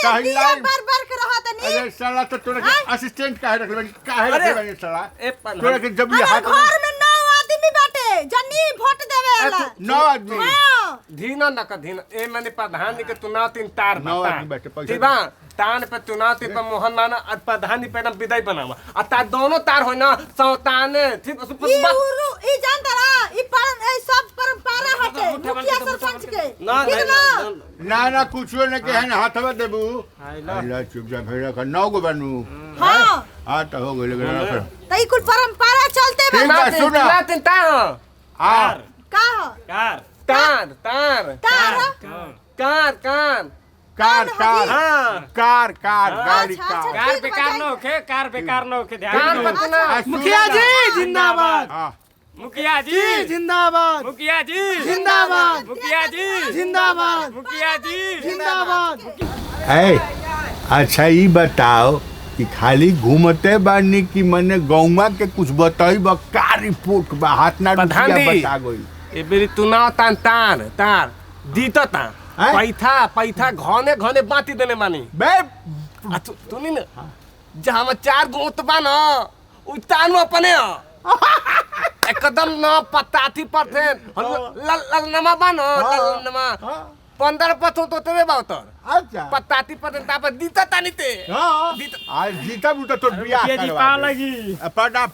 दिया बार-बार के रहत नहीं। अरे साला तो तोरा के असिस्टेंट काहे रखले बानी काहे रखले बानी साला ए तोरा के जब ये हाथ घर में 9 आदमी बाटे जनी वोट देवे वाला 9 आदमी धीना न का धीना ए माने प्रधान के चुनाव तीन तार नौ आदमी बैठे पैसा ठीक बा तान पे चुनाव तीन पे मोहन माना और प्रधान पे ना विदाई बनावा आ तार दोनों तार होय ना सौताने ठीक ई जानता ना ई सब परंपरा हटे मुखिया सरपंच के ना कुछो न के है हाथवा देबू आइला चुप जा भेड़ा का 9 गो बनू हां आ त हो गेल त ई कुल परंपरा चलते बा ठीक बा सुन तीन तार कार का कार तार तार तार कार कार कार कार हां कार कार गाड़ी अच्छा, कार अच्छा। कार बेकार न होखे कार बेकार न होखे कार ध्यान पर तू ना मुखिया जी जिंदाबाद हां मुखिया जी जिंदाबाद मुखिया जी जिंदाबाद मुखिया जी जिंदाबाद मुखिया जी जिंदाबाद ए अच्छा ई बताओ कि खाली घूमते बानी कि मने गौवा के कुछ बताई बा का रिपोर्ट बा हाथ ना प्रधान जी। बता गई ए बेरी चुनाव तान तार तार दीता ता पैथा घने घने बांटी देने मानी बे आ तू नहीं ना जहाँ में 4 गोत बा ना उतानो अपने एकदम न पताथी पर थे ललनमा बा ना ललनमा 15% तो तेरे बाउतर अच्छा पताती पर तापर दीता तानी ते हां आज जीता बूटा तो बियाह मुखिया जी पा लगी पड़ा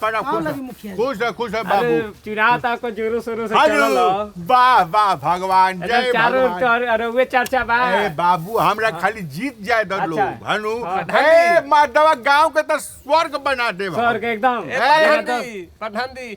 खुश है बाबू अरे चुनाव ता को जोरो शोरो से हेलो चलल वाह वाह भगवान जय चारों भगवान अरे वे चर्चा बा ए बाबू हमरा खाली जीत जाए दर लोग अच्छा। हनु प्रधान ए जी। माधवा गांव के तो स्वर्ग बना दे स्वर्ग एकदम प्रधान दी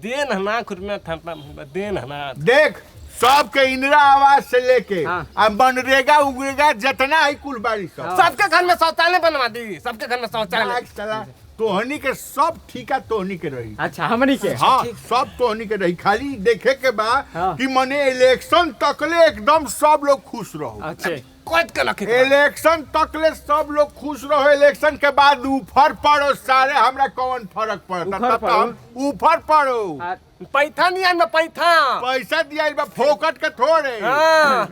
देन हना खुद में थपा देन हना देख सबके इंदिरा आवास से लेके हाँ। अब मनरेगा उगरेगा जितना ही कुल बाड़ी सब सबके घर में शौचालय बनवा दी सबके घर में शौचालय आज साला तोहनी के सब ठीका तोहनी के रही अच्छा हमनी के हाँ सब तोहनी के रही खाली देखे के बा हाँ। कि मने इलेक्शन तकले एकदम सब लोग खुश रहो अच्छे कोट के रखे इलेक्शन तकले सब लोग खुश रहो इलेक्शन के बाद ऊपर पड़ो सारे हमरा कौन फर्क पड़ता ऊपर तब तो हम ऊपर पड़ो पैथा नहीं आन पैथा पैसा दिया फोकट के थोड़े हाँ